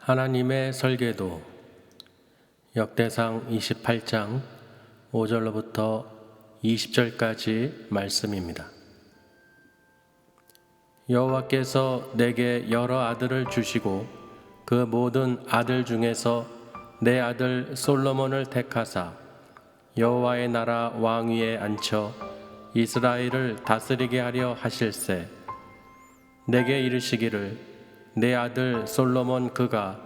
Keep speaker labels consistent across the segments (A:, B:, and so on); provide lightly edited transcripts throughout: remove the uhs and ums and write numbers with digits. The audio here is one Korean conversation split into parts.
A: 하나님의 설계도 역대상 28장 5절로부터 20절까지 말씀입니다. 여호와께서 내게 여러 아들을 주시고 그 모든 아들 중에서 내 아들 솔로몬을 택하사 여호와의 나라 왕위에 앉혀 이스라엘을 다스리게 하려 하실세. 내게 이르시기를 내 아들 솔로몬 그가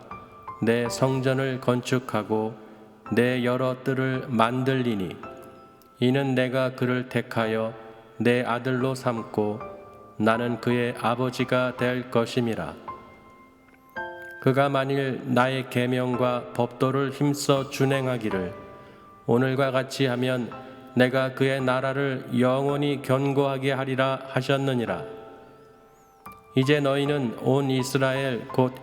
A: 내 성전을 건축하고 내 여러 뜰을 만들리니 이는 내가 그를 택하여 내 아들로 삼고 나는 그의 아버지가 될 것임이라. 그가 만일 나의 계명과 법도를 힘써 준행하기를 오늘과 같이 하면 내가 그의 나라를 영원히 견고하게 하리라 하셨느니라. 이제 너희는 온 이스라엘 곧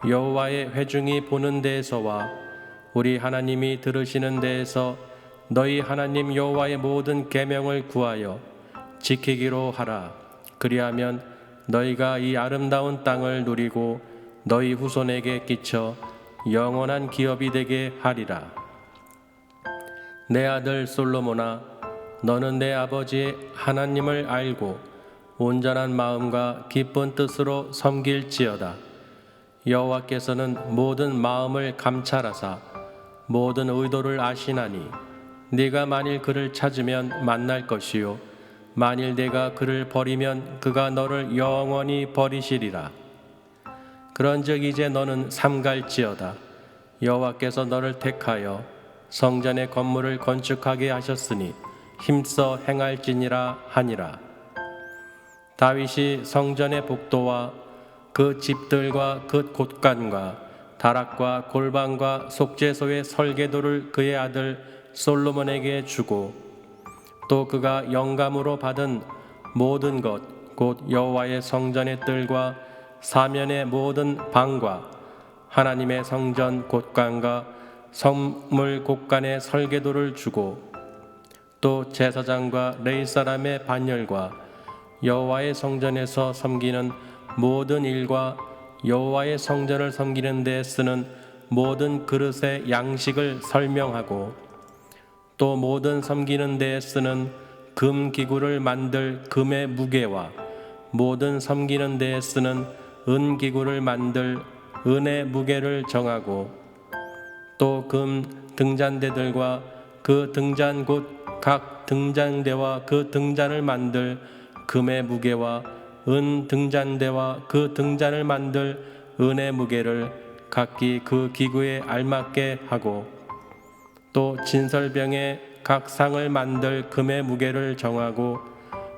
A: 여호와의 회중이 보는 데에서와 우리 하나님이 들으시는 데에서 너희 하나님 여호와의 모든 계명을 구하여 지키기로 하라. 그리하면 너희가 이 아름다운 땅을 누리고 너희 후손에게 끼쳐 영원한 기업이 되게 하리라. 내 아들 솔로몬아, 너는 내 아버지 하나님을 알고 온전한 마음과 기쁜 뜻으로 섬길지어다. 여호와께서는 모든 마음을 감찰하사 모든 의도를 아시나니 네가 만일 그를 찾으면 만날 것이요 만일 네가 그를 버리면 그가 너를 영원히 버리시리라. 그런즉 이제 너는 삼갈지어다. 여호와께서 너를 택하여 성전의 건물을 건축하게 하셨으니 힘써 행할지니라 하니라. 다윗이 성전의 복도와 그 집들과 그 곳간과 다락과 골방과 속죄소의 설계도를 그의 아들 솔로몬에게 주고 또 그가 영감으로 받은 모든 것 곧 여호와의 성전의 뜰과 사면의 모든 방과 하나님의 성전 곳간과 성물 곳간의 설계도를 주고 또 제사장과 레위 사람의 반열과 여호와의 성전에서 섬기는 모든 일과 여호와의 성전을 섬기는 데 쓰는 모든 그릇의 양식을 설명하고 또 모든 섬기는 데에 쓰는 금 기구를 만들 금의 무게와 모든 섬기는 데에 쓰는 은 기구를 만들 은의 무게를 정하고 또 금 등잔대들과 그 등잔 곧 각 등잔대와 그 등잔을 만들 금의 무게와 은 등잔대와 그 등잔을 만들 은의 무게를 각기 그 기구에 알맞게 하고 또 진설병의 각 상을 만들 금의 무게를 정하고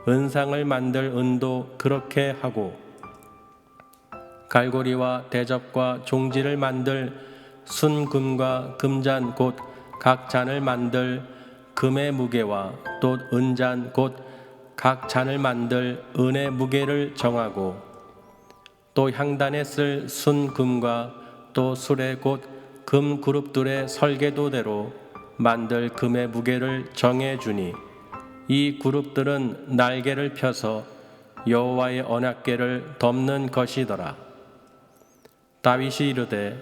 A: 은상을 만들 은도 그렇게 하고 갈고리와 대접과 종지를 만들 순금과 금잔 곧 각 잔을 만들 금의 무게와 또 은잔 곧 각 잔을 만들 은의 무게를 정하고 또 향단에 쓸 순금과 또 수레 곧 금 그룹들의 설계도대로 만들 금의 무게를 정해주니 이 그룹들은 날개를 펴서 여호와의 언약궤를 덮는 것이더라. 다윗이 이르되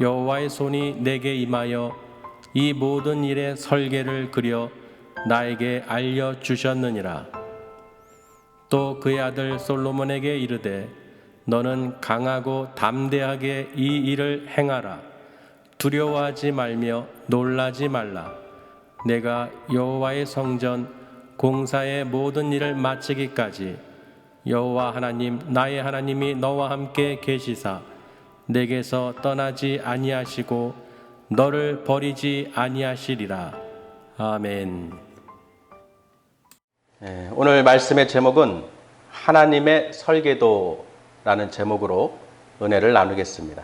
A: 여호와의 손이 내게 임하여 이 모든 일의 설계를 그려 나에게 알려주셨느니라. 또 그의 아들 솔로몬에게 이르되 너는 강하고 담대하게 이 일을 행하라. 두려워하지 말며 놀라지 말라. 내가 여호와의 성전 공사의 모든 일을 마치기까지 여호와 하나님 나의 하나님이 너와 함께 계시사 내게서 떠나지 아니하시고 너를 버리지 아니하시리라. 아멘.
B: 오늘 말씀의 제목은 하나님의 설계도라는 제목으로 은혜를 나누겠습니다.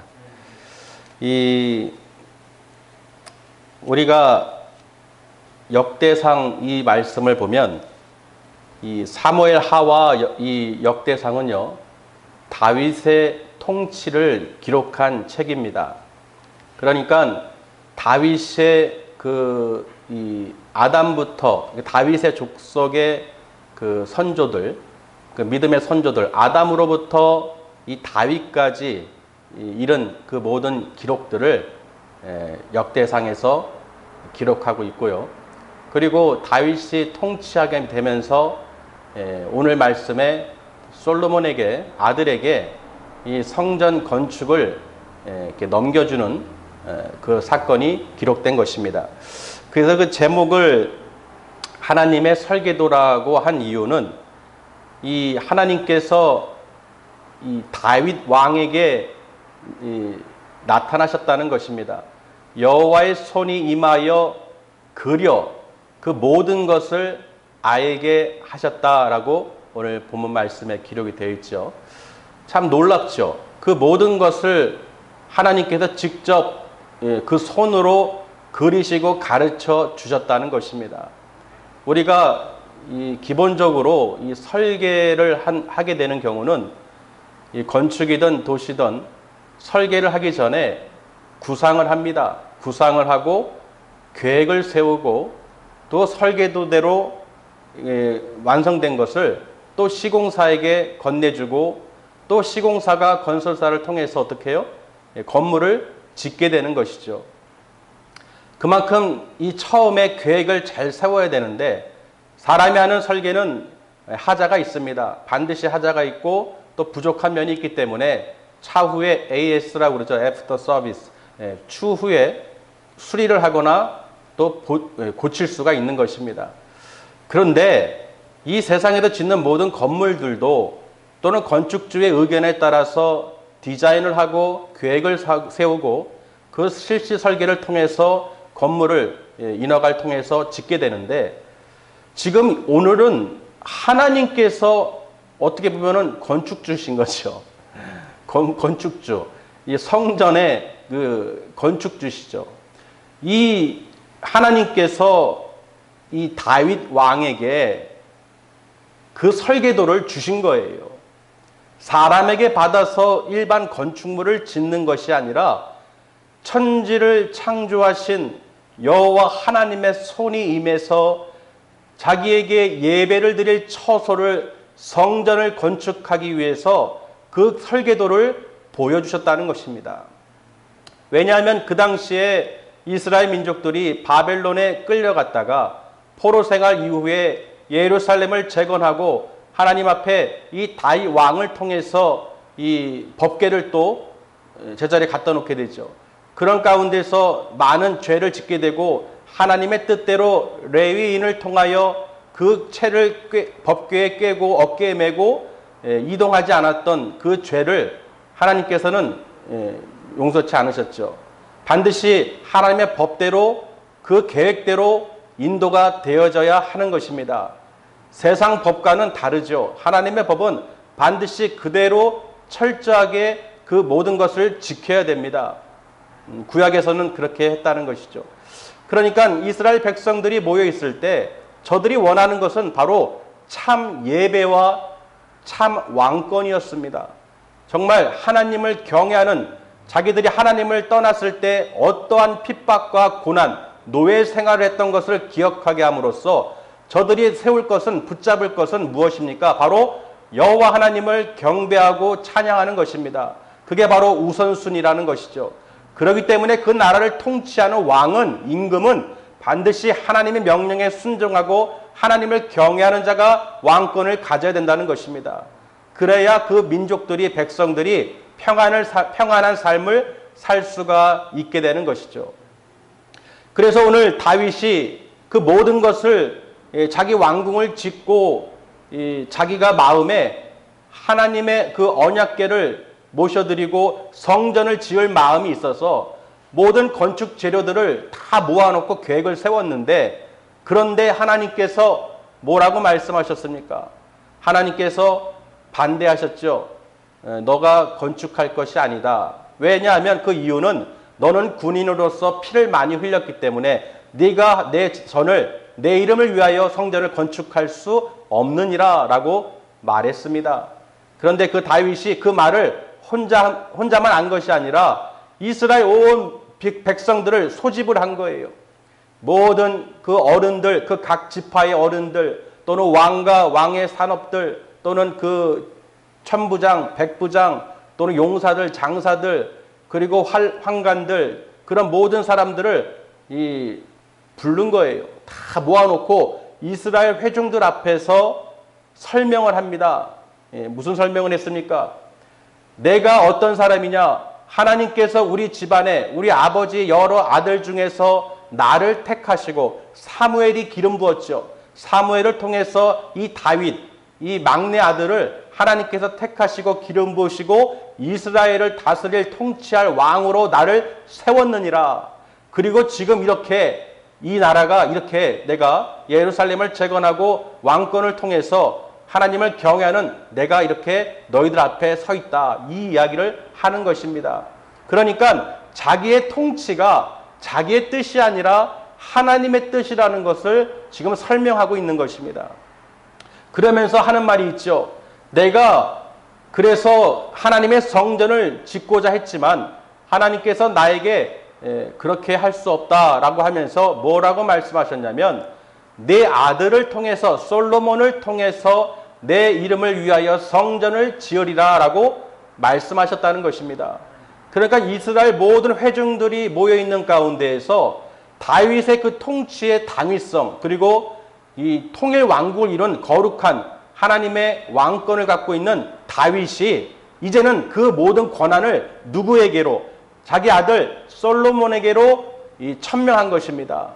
B: 우리가 역대상 이 말씀을 보면 이 사무엘 하와 이 역대상은요 다윗의 통치를 기록한 책입니다. 그러니까 다윗의 이 아담부터 다윗의 족속의 그 선조들, 그 믿음의 선조들, 아담으로부터 이 다윗까지 이런 그 모든 기록들을 역대상에서 기록하고 있고요. 그리고 다윗이 통치하게 되면서 오늘 말씀에 솔로몬에게 아들에게 이 성전 건축을 이렇게 넘겨주는 그 사건이 기록된 것입니다. 그래서 그 제목을 하나님의 설계도라고 한 이유는 이 하나님께서 이 다윗 왕에게 나타나셨다는 것입니다. 여호와의 손이 임하여 그려 그 모든 것을 아에게 하셨다라고 오늘 본문 말씀에 기록이 되어 있죠. 참 놀랍죠. 그 모든 것을 하나님께서 직접 그 손으로 그리시고 가르쳐 주셨다는 것입니다. 우리가 기본적으로 이 설계를 하게 되는 경우는 이 건축이든 도시든 설계를 하기 전에 구상을 합니다. 구상을 하고 계획을 세우고 또 설계도대로 완성된 것을 또 시공사에게 건네주고 또 시공사가 건설사를 통해서 어떻게 해요? 건물을 짓게 되는 것이죠. 그만큼 이 처음에 계획을 잘 세워야 되는데 사람이 하는 설계는 하자가 있습니다. 반드시 하자가 있고 또 부족한 면이 있기 때문에 차후에 AS라고 그러죠. After Service. 추후에 수리를 하거나 또 고칠 수가 있는 것입니다. 그런데 이 세상에서 짓는 모든 건물들도 또는 건축주의 의견에 따라서 디자인을 하고 계획을 세우고 그 실시 설계를 통해서 건물을 인허가를 통해서 짓게 되는데 지금 오늘은 하나님께서 어떻게 보면은 건축주신 거죠. 건축주. 이 성전의 그 건축주시죠. 이 하나님께서 이 다윗 왕에게 그 설계도를 주신 거예요. 사람에게 받아서 일반 건축물을 짓는 것이 아니라 천지를 창조하신 여호와 하나님의 손이 임해서 자기에게 예배를 드릴 처소를 성전을 건축하기 위해서 그 설계도를 보여주셨다는 것입니다. 왜냐하면 그 당시에 이스라엘 민족들이 바벨론에 끌려갔다가 포로 생활 이후에 예루살렘을 재건하고 하나님 앞에 이 다윗 왕을 통해서 이 법궤를 또 제자리에 갖다 놓게 되죠. 그런 가운데서 많은 죄를 짓게 되고 하나님의 뜻대로 레위인을 통하여 그 채를 법궤에 꿰고 어깨에 메고 이동하지 않았던 그 죄를 하나님께서는 용서치 않으셨죠. 반드시 하나님의 법대로 그 계획대로 인도가 되어져야 하는 것입니다. 세상 법과는 다르죠. 하나님의 법은 반드시 그대로 철저하게 그 모든 것을 지켜야 됩니다. 구약에서는 그렇게 했다는 것이죠. 그러니까 이스라엘 백성들이 모여 있을 때 저들이 원하는 것은 바로 참 예배와 참 왕권이었습니다. 정말 하나님을 경외하는 자기들이 하나님을 떠났을 때 어떠한 핍박과 고난, 노예 생활을 했던 것을 기억하게 함으로써 저들이 세울 것은 붙잡을 것은 무엇입니까? 바로 여호와 하나님을 경배하고 찬양하는 것입니다. 그게 바로 우선순위라는 것이죠. 그렇기 때문에 그 나라를 통치하는 왕은 임금은 반드시 하나님의 명령에 순종하고 하나님을 경외하는 자가 왕권을 가져야 된다는 것입니다. 그래야 그 민족들이 백성들이 평안한 삶을 살 수가 있게 되는 것이죠. 그래서 오늘 다윗이 그 모든 것을 자기 왕궁을 짓고 자기가 마음에 하나님의 그 언약궤를 모셔드리고 성전을 지을 마음이 있어서 모든 건축 재료들을 다 모아놓고 계획을 세웠는데 그런데 하나님께서 뭐라고 말씀하셨습니까? 하나님께서 반대하셨죠. 너가 건축할 것이 아니다. 왜냐하면 그 이유는 너는 군인으로서 피를 많이 흘렸기 때문에 네가 내 이름을 위하여 성전을 건축할 수 없느니라 라고 말했습니다. 그런데 그 다윗이 그 말을 혼자만 한 것이 아니라 이스라엘 온 백성들을 소집을 한 거예요. 모든 그 어른들, 그 각 지파의 어른들 또는 왕과 왕의 산업들 또는 그 천부장, 백부장 또는 용사들, 장사들, 그리고 환관들, 그런 모든 사람들을 부른 거예요. 다 모아놓고 이스라엘 회중들 앞에서 설명을 합니다. 무슨 설명을 했습니까? 내가 어떤 사람이냐? 하나님께서 우리 집안에 우리 아버지 여러 아들 중에서 나를 택하시고 사무엘이 기름 부었죠. 사무엘을 통해서 이 다윗, 이 막내 아들을 하나님께서 택하시고 기름 부으시고 이스라엘을 다스릴 통치할 왕으로 나를 세웠느니라. 그리고 지금 이렇게 이 나라가 이렇게 내가 예루살렘을 재건하고 왕권을 통해서 하나님을 경외하는 내가 이렇게 너희들 앞에 서 있다. 이 이야기를 하는 것입니다. 그러니까 자기의 통치가 자기의 뜻이 아니라 하나님의 뜻이라는 것을 지금 설명하고 있는 것입니다. 그러면서 하는 말이 있죠. 내가 그래서 하나님의 성전을 짓고자 했지만 하나님께서 나에게 그렇게 할 수 없다라고 하면서 뭐라고 말씀하셨냐면 내 아들을 통해서 솔로몬을 통해서 내 이름을 위하여 성전을 지으리라 라고 말씀하셨다는 것입니다. 그러니까 이스라엘 모든 회중들이 모여있는 가운데에서 다윗의 그 통치의 당위성 그리고 이 통일 왕국을 이룬 거룩한 하나님의 왕권을 갖고 있는 다윗이 이제는 그 모든 권한을 누구에게로 자기 아들 솔로몬에게로 천명한 것입니다.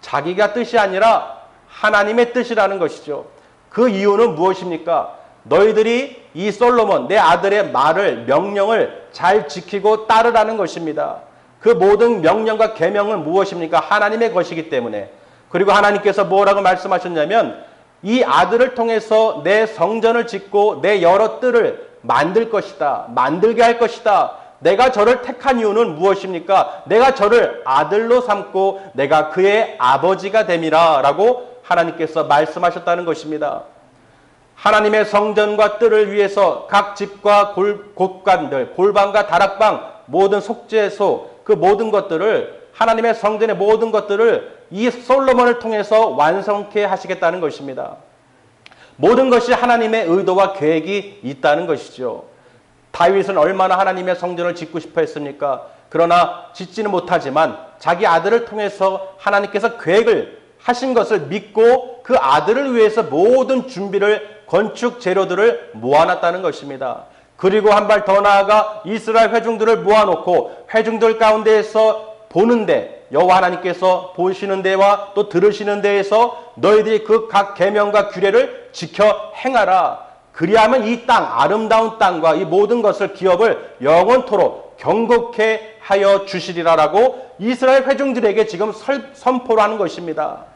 B: 자기가 뜻이 아니라 하나님의 뜻이라는 것이죠. 그 이유는 무엇입니까? 너희들이 이 솔로몬 내 아들의 말을 명령을 잘 지키고 따르라는 것입니다. 그 모든 명령과 계명은 무엇입니까? 하나님의 것이기 때문에. 그리고 하나님께서 뭐라고 말씀하셨냐면 이 아들을 통해서 내 성전을 짓고 내 여러 뜰을 만들 것이다. 만들게 할 것이다. 내가 저를 택한 이유는 무엇입니까? 내가 저를 아들로 삼고 내가 그의 아버지가 됨이라 라고 하나님께서 말씀하셨다는 것입니다. 하나님의 성전과 뜰을 위해서 각 집과 곳간들, 골방과 다락방, 모든 속죄소, 그 모든 것들을 하나님의 성전의 모든 것들을 이 솔로몬을 통해서 완성케 하시겠다는 것입니다. 모든 것이 하나님의 의도와 계획이 있다는 것이죠. 다윗은 얼마나 하나님의 성전을 짓고 싶어 했습니까? 그러나 짓지는 못하지만 자기 아들을 통해서 하나님께서 계획을 하신 것을 믿고 그 아들을 위해서 모든 준비를 건축 재료들을 모아놨다는 것입니다. 그리고 한 발 더 나아가 이스라엘 회중들을 모아놓고 회중들 가운데에서 보는데 여호와 하나님께서 보시는 데와 또 들으시는 데에서 너희들이 그 각 계명과 규례를 지켜 행하라. 그리하면 이 땅 아름다운 땅과 이 모든 것을 기업을 영원토록 경고케 하여 주시리라라고 이스라엘 회중들에게 지금 선포를 하는 것입니다.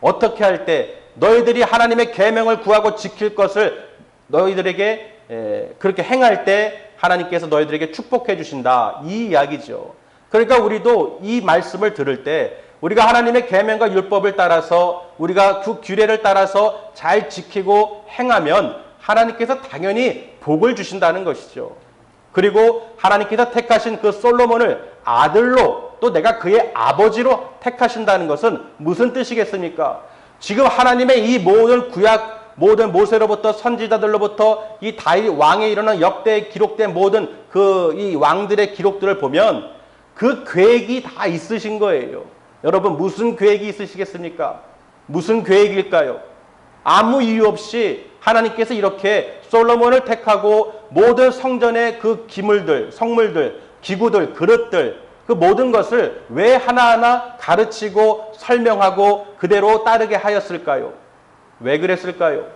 B: 어떻게 할 때 너희들이 하나님의 계명을 구하고 지킬 것을 너희들에게 그렇게 행할 때 하나님께서 너희들에게 축복해 주신다. 이 이야기죠. 그러니까 우리도 이 말씀을 들을 때 우리가 하나님의 계명과 율법을 따라서 우리가 그 규례를 따라서 잘 지키고 행하면 하나님께서 당연히 복을 주신다는 것이죠. 그리고 하나님께서 택하신 그 솔로몬을 아들로 또 내가 그의 아버지로 택하신다는 것은 무슨 뜻이겠습니까? 지금 하나님의 이 모든 구약, 모든 모세로부터 선지자들로부터 이 다윗 왕에 이르는 역대에 기록된 모든 그 이 왕들의 기록들을 보면 그 계획이 다 있으신 거예요. 여러분 무슨 계획이 있으시겠습니까? 무슨 계획일까요? 아무 이유 없이 하나님께서 이렇게 솔로몬을 택하고 모든 성전의 그 기물들, 성물들, 기구들, 그릇들 그 모든 것을 왜 하나하나 가르치고 설명하고 그대로 따르게 하였을까요? 왜 그랬을까요?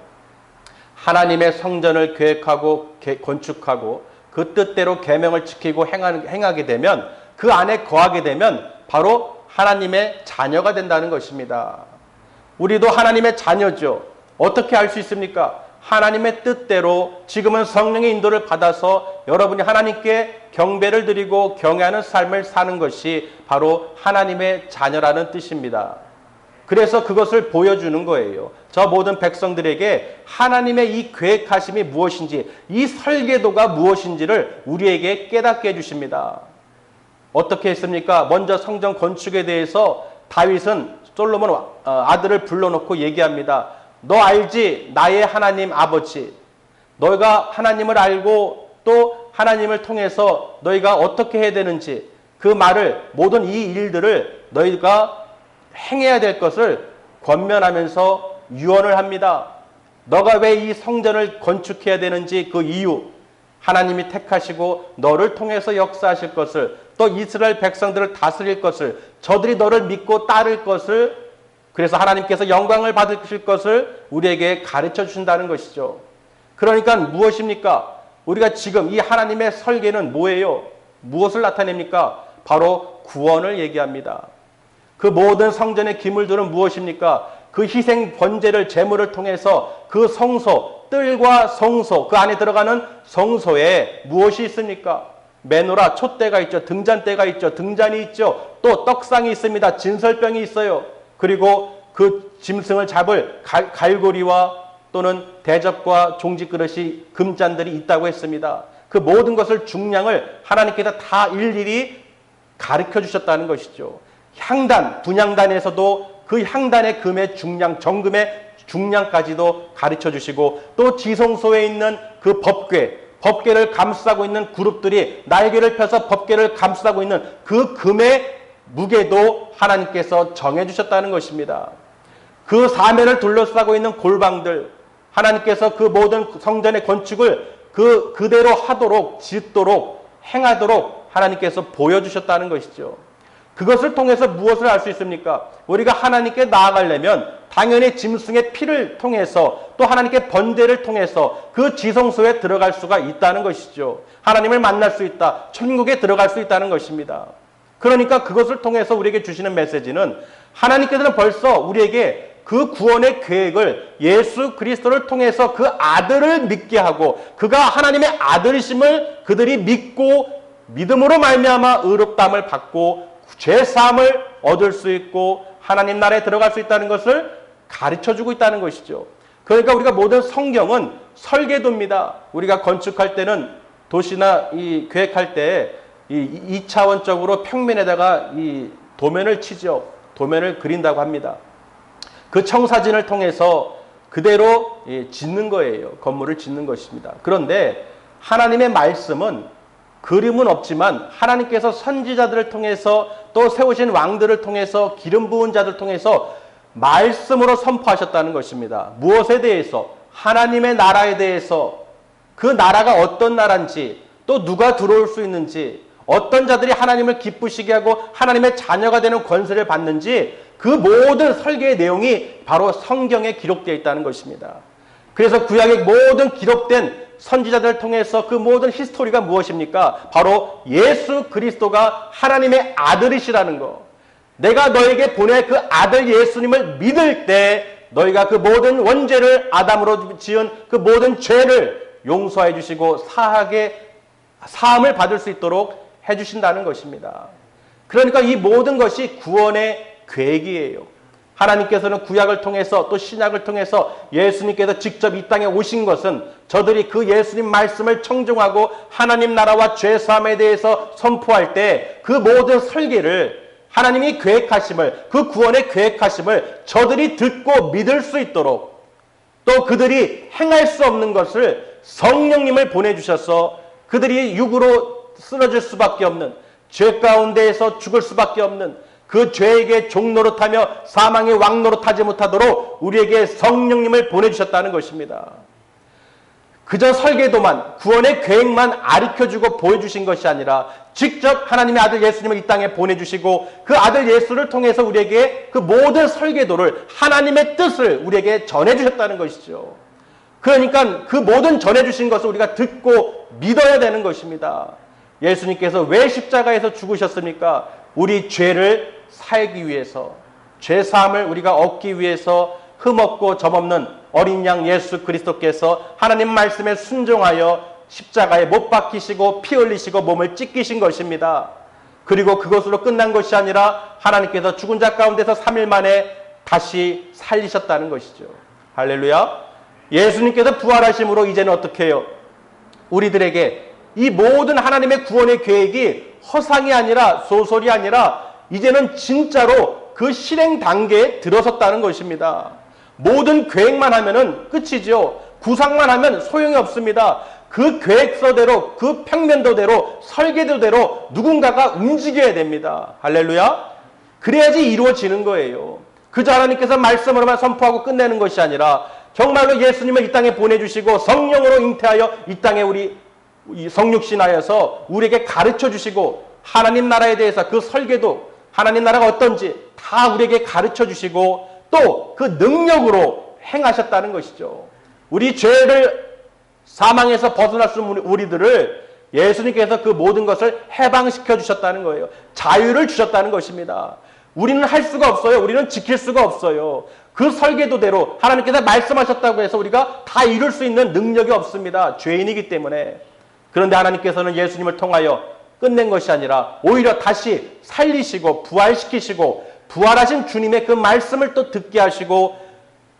B: 하나님의 성전을 계획하고 건축하고 그 뜻대로 계명을 지키고 행하게 되면 그 안에 거하게 되면 바로 하나님의 자녀가 된다는 것입니다. 우리도 하나님의 자녀죠. 어떻게 알 수 있습니까? 하나님의 뜻대로 지금은 성령의 인도를 받아서 여러분이 하나님께 경배를 드리고 경외하는 삶을 사는 것이 바로 하나님의 자녀라는 뜻입니다. 그래서 그것을 보여주는 거예요. 저 모든 백성들에게 하나님의 이 계획하심이 무엇인지, 이 설계도가 무엇인지를 우리에게 깨닫게 해주십니다. 어떻게 했습니까? 먼저 성전 건축에 대해서 다윗은 솔로몬 아들을 불러놓고 얘기합니다. 너 알지? 나의 하나님 아버지. 너가 하나님을 알고 또 하나님을 통해서 너희가 어떻게 해야 되는지 그 말을 모든 이 일들을 너희가 행해야 될 것을 권면하면서 유언을 합니다. 너가 왜 이 성전을 건축해야 되는지 그 이유, 하나님이 택하시고 너를 통해서 역사하실 것을, 또 이스라엘 백성들을 다스릴 것을, 저들이 너를 믿고 따를 것을, 그래서 하나님께서 영광을 받으실 것을 우리에게 가르쳐 주신다는 것이죠. 그러니까 무엇입니까? 우리가 지금 이 하나님의 설계는 뭐예요? 무엇을 나타냅니까? 바로 구원을 얘기합니다. 그 모든 성전의 기물들은 무엇입니까? 그 희생 번제를 제물을 통해서 그 성소, 뜰과 성소, 그 안에 들어가는 성소에 무엇이 있습니까? 메노라, 촛대가 있죠. 등잔대가 있죠. 등잔이 있죠. 또 떡상이 있습니다. 진설병이 있어요. 그리고 그 짐승을 잡을 갈고리와 또는 대접과 종지 그릇이 금잔들이 있다고 했습니다. 그 모든 것을 중량을 하나님께서 다 일일이 가르쳐 주셨다는 것이죠. 향단, 분향단에서도 그 향단의 금의 중량, 정금의 중량까지도 가르쳐 주시고, 또 지성소에 있는 그 법궤를 감싸고 있는 그룹들이 날개를 펴서 법궤를 감싸고 있는 그 금의 무게도 하나님께서 정해 주셨다는 것입니다. 그 사면을 둘러싸고 있는 골방들, 하나님께서 그 모든 성전의 건축을 그대로 하도록, 짓도록, 행하도록 하나님께서 보여주셨다는 것이죠. 그것을 통해서 무엇을 알 수 있습니까? 우리가 하나님께 나아가려면 당연히 짐승의 피를 통해서, 또 하나님께 번제를 통해서 그 지성소에 들어갈 수가 있다는 것이죠. 하나님을 만날 수 있다, 천국에 들어갈 수 있다는 것입니다. 그러니까 그것을 통해서 우리에게 주시는 메시지는, 하나님께서는 벌써 우리에게 그 구원의 계획을 예수 그리스도를 통해서 그 아들을 믿게 하고, 그가 하나님의 아들이심을 그들이 믿고 믿음으로 말미암아 의롭다함을 받고 죄사함을 얻을 수 있고 하나님 나라에 들어갈 수 있다는 것을 가르쳐주고 있다는 것이죠. 그러니까 우리가 모든 성경은 설계도입니다. 우리가 건축할 때는, 도시나 계획할 때 2차원적으로 평면에다가 이 도면을 치죠. 도면을 그린다고 합니다. 그 청사진을 통해서 그대로 짓는 거예요. 건물을 짓는 것입니다. 그런데 하나님의 말씀은 그림은 없지만 하나님께서 선지자들을 통해서, 또 세우신 왕들을 통해서, 기름 부은 자들을 통해서 말씀으로 선포하셨다는 것입니다. 무엇에 대해서? 하나님의 나라에 대해서, 그 나라가 어떤 나라인지, 또 누가 들어올 수 있는지, 어떤 자들이 하나님을 기쁘시게 하고 하나님의 자녀가 되는 권세를 받는지, 그 모든 설계의 내용이 바로 성경에 기록되어 있다는 것입니다. 그래서 구약의 모든 기록된 선지자들을 통해서 그 모든 히스토리가 무엇입니까? 바로 예수 그리스도가 하나님의 아들이시라는 거. 내가 너에게 보낼 그 아들 예수님을 믿을 때 너희가 그 모든 원죄를, 아담으로 지은 그 모든 죄를 용서해 주시고 사함을 받을 수 있도록 해 주신다는 것입니다. 그러니까 이 모든 것이 구원의 계획이에요. 하나님께서는 구약을 통해서, 또 신약을 통해서 예수님께서 직접 이 땅에 오신 것은 저들이 그 예수님 말씀을 청종하고 하나님 나라와 죄사함에 대해서 선포할 때 그 모든 설계를, 하나님이 계획하심을, 그 구원의 계획하심을 저들이 듣고 믿을 수 있도록, 또 그들이 행할 수 없는 것을 성령님을 보내주셔서 그들이 육으로 쓰러질 수밖에 없는, 죄 가운데에서 죽을 수밖에 없는 그 죄에게 종노릇하며 사망의 왕노릇하지 못하도록 우리에게 성령님을 보내주셨다는 것입니다. 그저 설계도만, 구원의 계획만 가르쳐주고 보여주신 것이 아니라 직접 하나님의 아들 예수님을 이 땅에 보내주시고 그 아들 예수를 통해서 우리에게 그 모든 설계도를, 하나님의 뜻을 우리에게 전해주셨다는 것이죠. 그러니까 그 모든 전해주신 것을 우리가 듣고 믿어야 되는 것입니다. 예수님께서 왜 십자가에서 죽으셨습니까? 우리 죄를 살기 위해서, 죄사함을 우리가 얻기 위해서 흠없고 점없는 어린 양 예수 그리스도께서 하나님 말씀에 순종하여 십자가에 못 박히시고 피 흘리시고 몸을 찢기신 것입니다. 그리고 그것으로 끝난 것이 아니라 하나님께서 죽은 자 가운데서 3일 만에 다시 살리셨다는 것이죠. 할렐루야. 예수님께서 부활하심으로 이제는 어떻게 해요? 우리들에게 이 모든 하나님의 구원의 계획이 허상이 아니라, 소설이 아니라 이제는 진짜로 그 실행 단계에 들어섰다는 것입니다. 모든 계획만 하면은 끝이죠. 구상만 하면 소용이 없습니다. 그 계획서대로, 그 평면도대로, 설계도대로 누군가가 움직여야 됩니다. 할렐루야. 그래야지 이루어지는 거예요. 그저 하나님께서 말씀으로만 선포하고 끝내는 것이 아니라 정말로 예수님을 이 땅에 보내주시고 성령으로 잉태하여 이 땅에 우리 성육신하여서 우리에게 가르쳐 주시고 하나님 나라에 대해서 그 설계도, 하나님 나라가 어떤지 다 우리에게 가르쳐 주시고 또 그 능력으로 행하셨다는 것이죠. 우리 죄를 사망에서 벗어날 수 있는 우리들을 예수님께서 그 모든 것을 해방시켜 주셨다는 거예요. 자유를 주셨다는 것입니다. 우리는 할 수가 없어요. 우리는 지킬 수가 없어요. 그 설계도대로 하나님께서 말씀하셨다고 해서 우리가 다 이룰 수 있는 능력이 없습니다. 죄인이기 때문에. 그런데 하나님께서는 예수님을 통하여 끝낸 것이 아니라 오히려 다시 살리시고 부활시키시고 부활하신 주님의 그 말씀을 또 듣게 하시고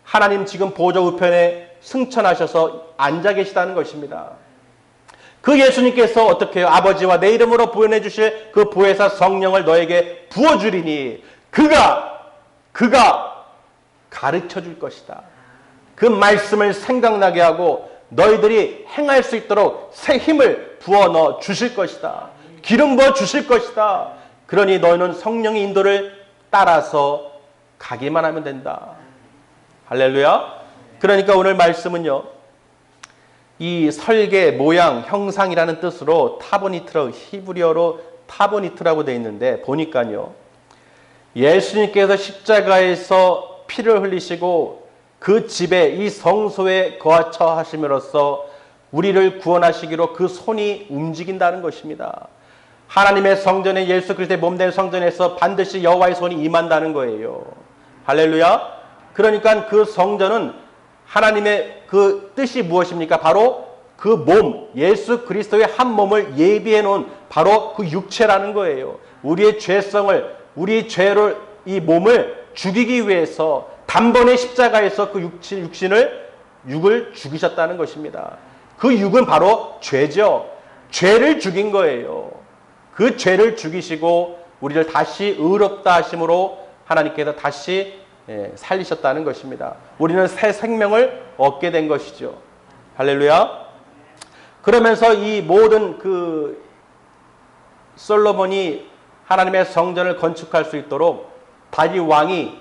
B: 하나님 지금 보좌 우편에 승천하셔서 앉아 계시다는 것입니다. 그 예수님께서 어떻게 해요? 아버지와 내 이름으로 보내주실 그 보혜사 성령을 너에게 부어주리니 그가 가르쳐 줄 것이다. 그 말씀을 생각나게 하고 너희들이 행할 수 있도록 새 힘을 부어 넣어 주실 것이다. 기름 부어 주실 것이다. 그러니 너희는 성령의 인도를 따라서 가기만 하면 된다. 할렐루야. 그러니까 오늘 말씀은요, 이 설계, 모양, 형상이라는 뜻으로 타보니트로, 히브리어로 타보니트라고 되어 있는데 보니까요, 예수님께서 십자가에서 피를 흘리시고 그 집에 이 성소에 거하처 하심으로써 우리를 구원하시기로 그 손이 움직인다는 것입니다. 하나님의 성전에 예수 그리스도의 몸된 성전에서 반드시 여호와의 손이 임한다는 거예요. 할렐루야. 그러니까 그 성전은 하나님의 그 뜻이 무엇입니까? 바로 그 몸, 예수 그리스도의 한 몸을 예비해 놓은 바로 그 육체라는 거예요. 우리의 죄성을, 우리 죄를, 이 몸을 죽이기 위해서 단번에 십자가에서 그 육을 죽이셨다는 것입니다. 그 육은 바로 죄죠. 죄를 죽인 거예요. 그 죄를 죽이시고 우리를 다시 의롭다 하심으로 하나님께서 다시 살리셨다는 것입니다. 우리는 새 생명을 얻게 된 것이죠. 할렐루야. 그러면서 이 모든 그 솔로몬이 하나님의 성전을 건축할 수 있도록 다윗 왕이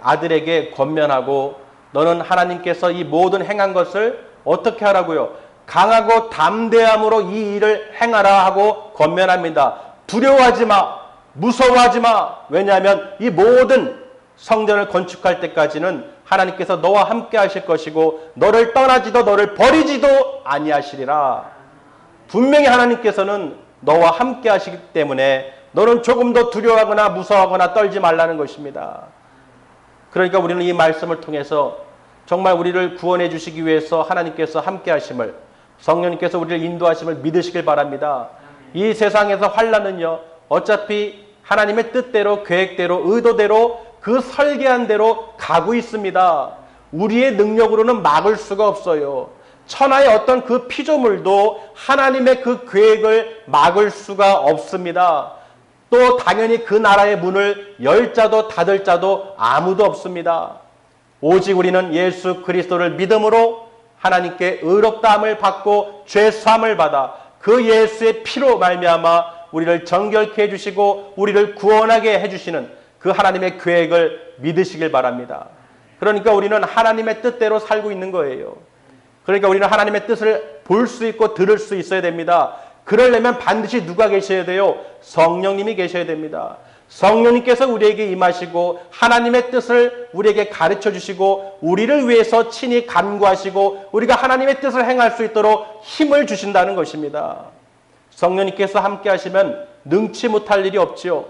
B: 아들에게 권면하고 너는 하나님께서 이 모든 행한 것을 어떻게 하라고요? 강하고 담대함으로 이 일을 행하라 하고 권면합니다. 두려워하지 마. 무서워하지 마. 왜냐하면 이 모든 성전을 건축할 때까지는 하나님께서 너와 함께 하실 것이고 너를 떠나지도 너를 버리지도 아니하시리라. 분명히 하나님께서는 너와 함께 하시기 때문에 너는 조금 더 두려워하거나 무서워하거나 떨지 말라는 것입니다. 그러니까 우리는 이 말씀을 통해서 정말 우리를 구원해 주시기 위해서 하나님께서 함께 하심을, 성령님께서 우리를 인도하심을 믿으시길 바랍니다. 이 세상에서 환난은요, 어차피 하나님의 뜻대로, 계획대로, 의도대로, 그 설계한 대로 가고 있습니다. 우리의 능력으로는 막을 수가 없어요. 천하의 어떤 그 피조물도 하나님의 그 계획을 막을 수가 없습니다. 또 당연히 그 나라의 문을 열 자도 닫을 자도 아무도 없습니다. 오직 우리는 예수 그리스도를 믿음으로 하나님께 의롭다함을 받고 죄사함을 받아 그 예수의 피로 말미암아 우리를 정결케 해주시고 우리를 구원하게 해주시는 그 하나님의 계획을 믿으시길 바랍니다. 그러니까 우리는 하나님의 뜻대로 살고 있는 거예요. 그러니까 우리는 하나님의 뜻을 볼 수 있고 들을 수 있어야 됩니다. 그러려면 반드시 누가 계셔야 돼요? 성령님이 계셔야 됩니다. 성령님께서 우리에게 임하시고 하나님의 뜻을 우리에게 가르쳐 주시고 우리를 위해서 친히 간구하시고 우리가 하나님의 뜻을 행할 수 있도록 힘을 주신다는 것입니다. 성령님께서 함께 하시면 능치 못할 일이 없지요.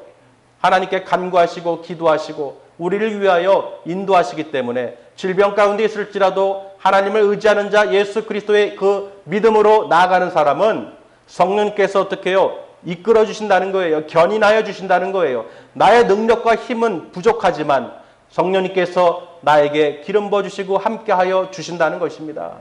B: 하나님께 간구하시고 기도하시고 우리를 위하여 인도하시기 때문에 질병 가운데 있을지라도 하나님을 의지하는 자 예수 그리스도의 그 믿음으로 나아가는 사람은 성령님께서 어떻게 해요? 이끌어 주신다는 거예요. 견인하여 주신다는 거예요. 나의 능력과 힘은 부족하지만 성령님께서 나에게 기름 부어주시고 함께하여 주신다는 것입니다.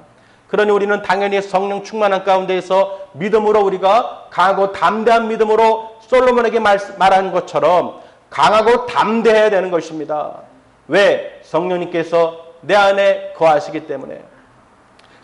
B: 그러니 우리는 당연히 성령 충만한 가운데에서 믿음으로 우리가 강하고 담대한 믿음으로 솔로몬에게 말한 것처럼 강하고 담대해야 되는 것입니다. 왜? 성령님께서 내 안에 거하시기 때문에.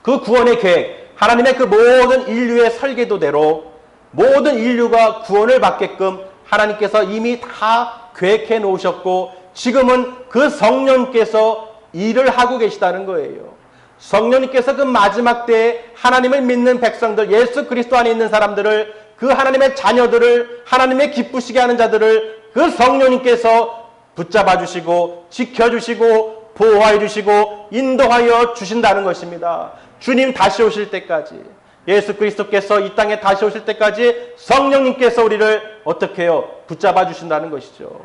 B: 그 구원의 계획, 하나님의 그 모든 인류의 설계도대로 모든 인류가 구원을 받게끔 하나님께서 이미 다 계획해 놓으셨고 지금은 그 성령께서 일을 하고 계시다는 거예요. 성령님께서 그 마지막 때에 하나님을 믿는 백성들, 예수 그리스도 안에 있는 사람들을, 그 하나님의 자녀들을, 하나님의 기쁘시게 하는 자들을 그 성령님께서 붙잡아 주시고 지켜주시고 보호해 주시고 인도하여 주신다는 것입니다. 주님 다시 오실 때까지, 예수 그리스도께서 이 땅에 다시 오실 때까지 성령님께서 우리를 어떻게 해요? 붙잡아 주신다는 것이죠.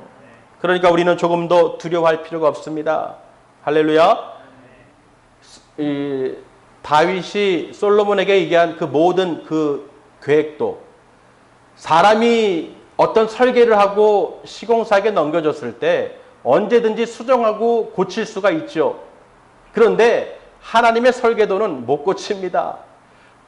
B: 그러니까 우리는 조금도 두려워할 필요가 없습니다. 할렐루야. 이 다윗이 솔로몬에게 얘기한 그 모든 그 계획도 사람이 어떤 설계를 하고 시공사에게 넘겨줬을 때 언제든지 수정하고 고칠 수가 있죠. 그런데 하나님의 설계도는 못 고칩니다.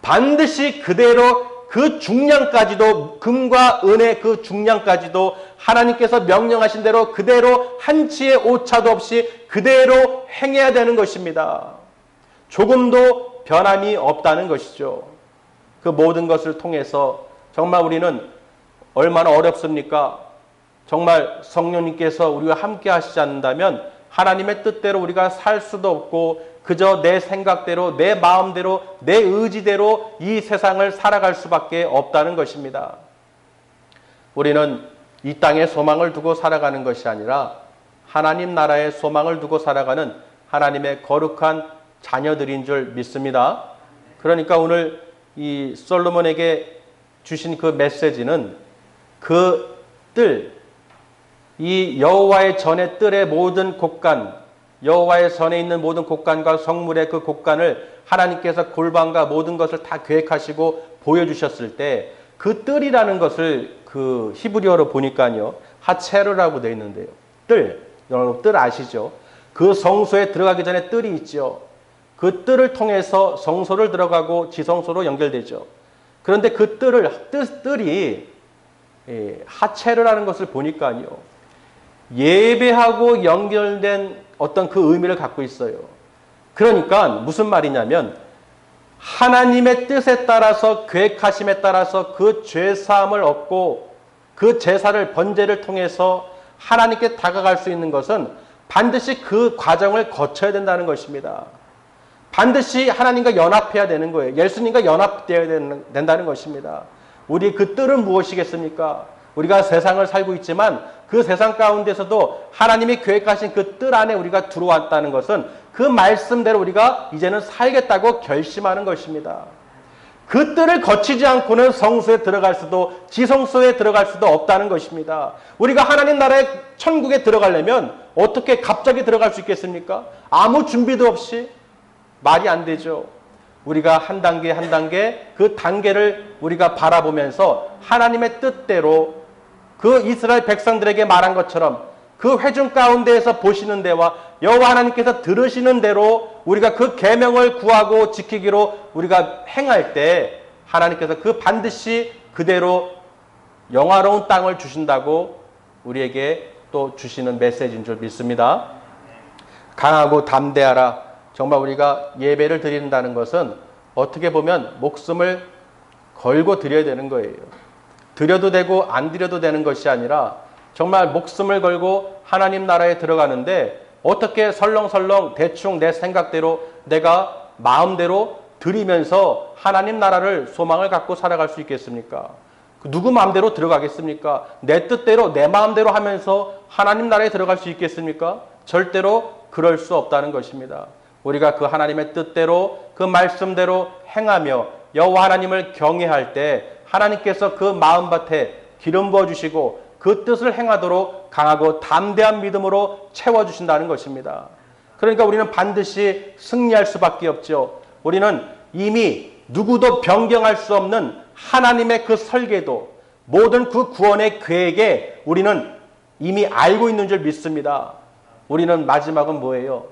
B: 반드시 그대로 그 중량까지도, 금과 은의 그 중량까지도 하나님께서 명령하신 대로 그대로 한치의 오차도 없이 그대로 행해야 되는 것입니다. 조금도 변함이 없다는 것이죠. 그 모든 것을 통해서 정말 우리는 얼마나 어렵습니까? 정말 성령님께서 우리와 함께 하시지 않는다면 하나님의 뜻대로 우리가 살 수도 없고 그저 내 생각대로, 내 마음대로, 내 의지대로 이 세상을 살아갈 수밖에 없다는 것입니다. 우리는 이 땅에 소망을 두고 살아가는 것이 아니라 하나님 나라의 소망을 두고 살아가는 하나님의 거룩한 자녀들인 줄 믿습니다. 그러니까 오늘 이 솔로몬에게 주신 그 메시지는 그 뜰, 이 여호와의 전의 뜰의 모든 곳간, 여호와의 전에 있는 모든 곳간과 성물의 그 곳간을 하나님께서 골방과 모든 것을 다 계획하시고 보여주셨을 때 그 뜰이라는 것을 그 히브리어로 보니까요, 하체르라고 되어 있는데요. 뜰, 여러분 뜰 아시죠? 그 성소에 들어가기 전에 뜰이 있죠. 그 뜰을 통해서 성소를 들어가고 지성소로 연결되죠. 그런데 그 뜰이 하체르라는 것을 보니까요, 예배하고 연결된 어떤 그 의미를 갖고 있어요. 그러니까 무슨 말이냐면 하나님의 뜻에 따라서 계획하심에 따라서 그 죄사함을 얻고 그 제사를 번제를 통해서 하나님께 다가갈 수 있는 것은 반드시 그 과정을 거쳐야 된다는 것입니다. 반드시 하나님과 연합해야 되는 거예요. 예수님과 연합되어야 된다는 것입니다. 우리 그 뜰은 무엇이겠습니까? 우리가 세상을 살고 있지만 그 세상 가운데서도 하나님이 계획하신 그 뜰 안에 우리가 들어왔다는 것은 그 말씀대로 우리가 이제는 살겠다고 결심하는 것입니다. 그 뜰을 거치지 않고는 성소에 들어갈 수도 지성소에 들어갈 수도 없다는 것입니다. 우리가 하나님 나라의 천국에 들어가려면 어떻게 갑자기 들어갈 수 있겠습니까? 아무 준비도 없이 말이 안 되죠. 우리가 한 단계 한 단계 그 단계를 우리가 바라보면서 하나님의 뜻대로 그 이스라엘 백성들에게 말한 것처럼 그 회중 가운데에서 보시는 데와 여호와 하나님께서 들으시는 대로 우리가 그 계명을 구하고 지키기로 우리가 행할 때 하나님께서 그 반드시 그대로 영화로운 땅을 주신다고 우리에게 또 주시는 메시지인 줄 믿습니다. 강하고 담대하라. 정말 우리가 예배를 드린다는 것은 어떻게 보면 목숨을 걸고 드려야 되는 거예요. 드려도 되고 안 드려도 되는 것이 아니라 정말 목숨을 걸고 하나님 나라에 들어가는데 어떻게 설렁설렁 대충 내 생각대로 내가 마음대로 드리면서 하나님 나라를 소망을 갖고 살아갈 수 있겠습니까? 누구 마음대로 들어가겠습니까? 내 뜻대로 내 마음대로 하면서 하나님 나라에 들어갈 수 있겠습니까? 절대로 그럴 수 없다는 것입니다. 우리가 그 하나님의 뜻대로 그 말씀대로 행하며 여호와 하나님을 경외할 때 하나님께서 그 마음밭에 기름 부어주시고 그 뜻을 행하도록 강하고 담대한 믿음으로 채워주신다는 것입니다. 그러니까 우리는 반드시 승리할 수밖에 없죠. 우리는 이미 누구도 변경할 수 없는 하나님의 그 설계도, 모든 그 구원의 계획에 우리는 이미 알고 있는 줄 믿습니다. 우리는 마지막은 뭐예요?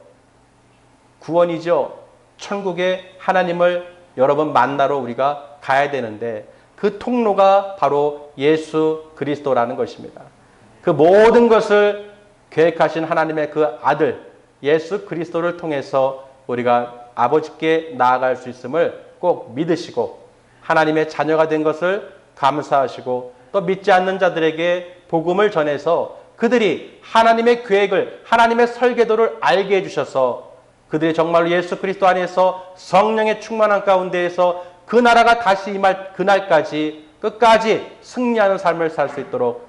B: 구원이죠. 천국에 하나님을 여러분 만나러 우리가 가야 되는데 그 통로가 바로 예수 그리스도라는 것입니다. 그 모든 것을 계획하신 하나님의 그 아들 예수 그리스도를 통해서 우리가 아버지께 나아갈 수 있음을 꼭 믿으시고 하나님의 자녀가 된 것을 감사하시고 또 믿지 않는 자들에게 복음을 전해서 그들이 하나님의 계획을, 하나님의 설계도를 알게 해주셔서 그들이 정말로 예수 그리스도 안에서 성령의 충만한 가운데에서 그 나라가 다시 임할 그날까지 끝까지 승리하는 삶을 살 수 있도록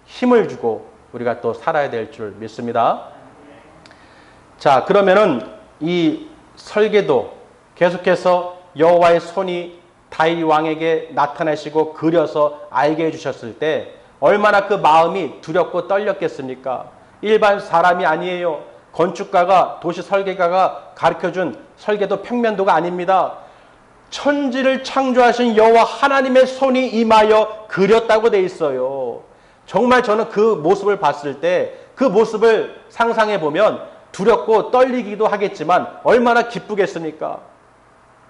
B: 힘을 주고 우리가 또 살아야 될 줄 믿습니다. 자, 그러면은 이 설계도 계속해서 여호와의 손이 다윗 왕에게 나타나시고 그려서 알게 해주셨을 때 얼마나 그 마음이 두렵고 떨렸겠습니까? 일반 사람이 아니에요. 건축가가, 도시 설계가가 가르쳐준 설계도 평면도가 아닙니다. 천지를 창조하신 여호와 하나님의 손이 임하여 그렸다고 돼 있어요. 정말 저는 그 모습을 봤을 때 그 모습을 상상해 보면 두렵고 떨리기도 하겠지만 얼마나 기쁘겠습니까?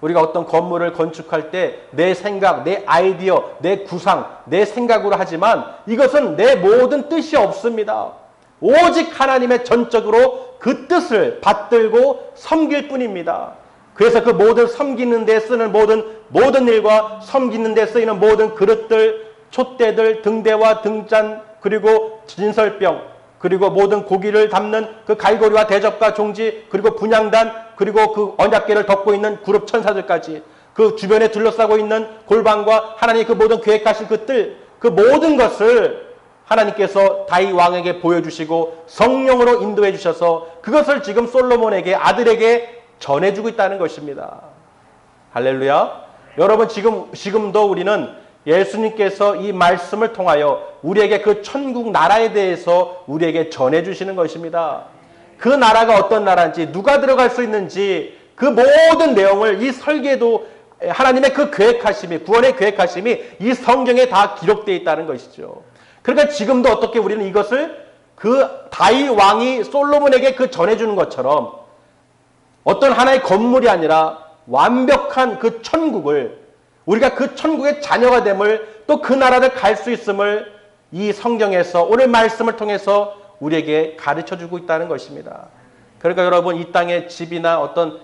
B: 우리가 어떤 건물을 건축할 때 내 생각, 내 아이디어, 내 구상, 내 생각으로 하지만 이것은 내 모든 뜻이 없습니다. 오직 하나님의 전적으로 그 뜻을 받들고 섬길 뿐입니다. 그래서 그 모든 섬기는 데 쓰는 모든 일과 섬기는 데 쓰이는 모든 그릇들, 촛대들, 등대와 등잔, 그리고 진설병, 그리고 모든 고기를 담는 그 갈고리와 대접과 종지, 그리고 분향단, 그리고 그 언약궤를 덮고 있는 그룹 천사들까지 그 주변에 둘러싸고 있는 골방과 하나님이 그 모든 계획하신 그 뜰, 그 모든 것을 하나님께서 다윗 왕에게 보여주시고 성령으로 인도해 주셔서 그것을 지금 솔로몬에게, 아들에게 전해주고 있다는 것입니다. 할렐루야. 여러분, 지금도 우리는 예수님께서 이 말씀을 통하여 우리에게 그 천국 나라에 대해서 우리에게 전해주시는 것입니다. 그 나라가 어떤 나라인지, 누가 들어갈 수 있는지 그 모든 내용을 이 설계도, 하나님의 그 계획하심이, 구원의 계획하심이 이 성경에 다 기록되어 있다는 것이죠. 그러니까 지금도 어떻게 우리는 이것을 그 다윗 왕이 솔로몬에게 그 전해주는 것처럼 어떤 하나의 건물이 아니라 완벽한 그 천국을, 우리가 그 천국의 자녀가 됨을, 또 그 나라를 갈 수 있음을 이 성경에서 오늘 말씀을 통해서 우리에게 가르쳐주고 있다는 것입니다. 그러니까 여러분, 이 땅의 집이나 어떤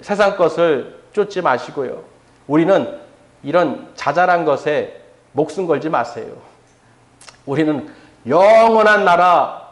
B: 세상 것을 쫓지 마시고요. 우리는 이런 자잘한 것에 목숨 걸지 마세요. 우리는 영원한 나라,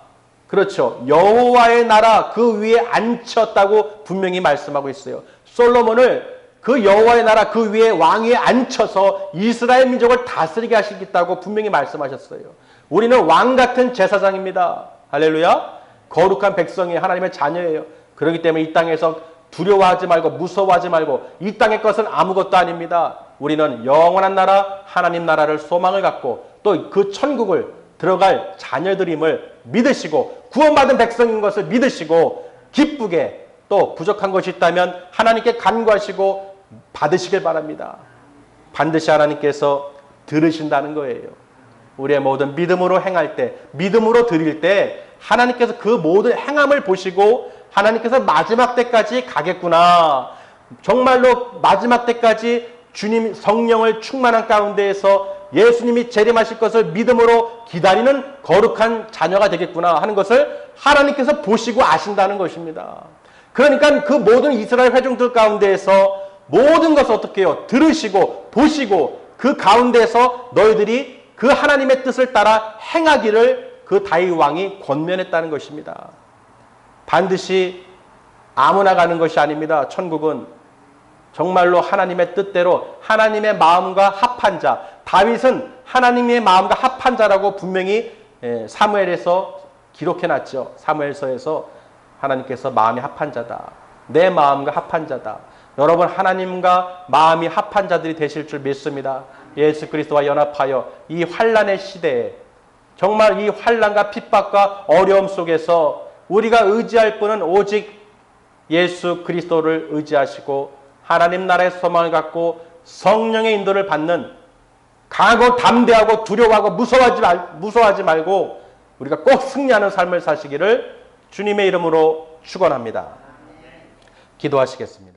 B: 그렇죠, 여호와의 나라 그 위에 앉혔다고 분명히 말씀하고 있어요. 솔로몬을 그 여호와의 나라 그 위에 왕위에 앉혀서 이스라엘 민족을 다스리게 하시겠다고 분명히 말씀하셨어요. 우리는 왕 같은 제사장입니다. 할렐루야. 거룩한 백성이 하나님의 자녀예요. 그렇기 때문에 이 땅에서 두려워하지 말고 무서워하지 말고, 이 땅의 것은 아무것도 아닙니다. 우리는 영원한 나라, 하나님 나라를 소망을 갖고 또 그 천국을 들어갈 자녀들임을 믿으시고 구원받은 백성인 것을 믿으시고 기쁘게, 또 부족한 것이 있다면 하나님께 간구하시고 받으시길 바랍니다. 반드시 하나님께서 들으신다는 거예요. 우리의 모든 믿음으로 행할 때, 믿음으로 드릴 때 하나님께서 그 모든 행함을 보시고 하나님께서 마지막 때까지 가겠구나, 정말로 마지막 때까지 주님 성령을 충만한 가운데에서 예수님이 재림하실 것을 믿음으로 기다리는 거룩한 자녀가 되겠구나 하는 것을 하나님께서 보시고 아신다는 것입니다. 그러니까 그 모든 이스라엘 회중들 가운데에서 모든 것을 어떻게 해요? 들으시고 보시고 그 가운데서 너희들이 그 하나님의 뜻을 따라 행하기를 그 다윗 왕이 권면했다는 것입니다. 반드시 아무나 가는 것이 아닙니다. 천국은 정말로 하나님의 뜻대로 하나님의 마음과 합한 자, 다윗은 하나님의 마음과 합한 자라고 분명히 사무엘에서 기록해놨죠. 사무엘서에서 하나님께서 마음이 합한 자다, 내 마음과 합한 자다. 여러분, 하나님과 마음이 합한 자들이 되실 줄 믿습니다. 예수 그리스도와 연합하여 이 환난의 시대에, 정말 이 환난과 핍박과 어려움 속에서 우리가 의지할 분은 오직 예수 그리스도를 의지하시고 하나님 나라의 소망을 갖고 성령의 인도를 받는, 강하고 담대하고 두려워하고 무서워하지 말고 우리가 꼭 승리하는 삶을 사시기를 주님의 이름으로 축원합니다. 기도하시겠습니다.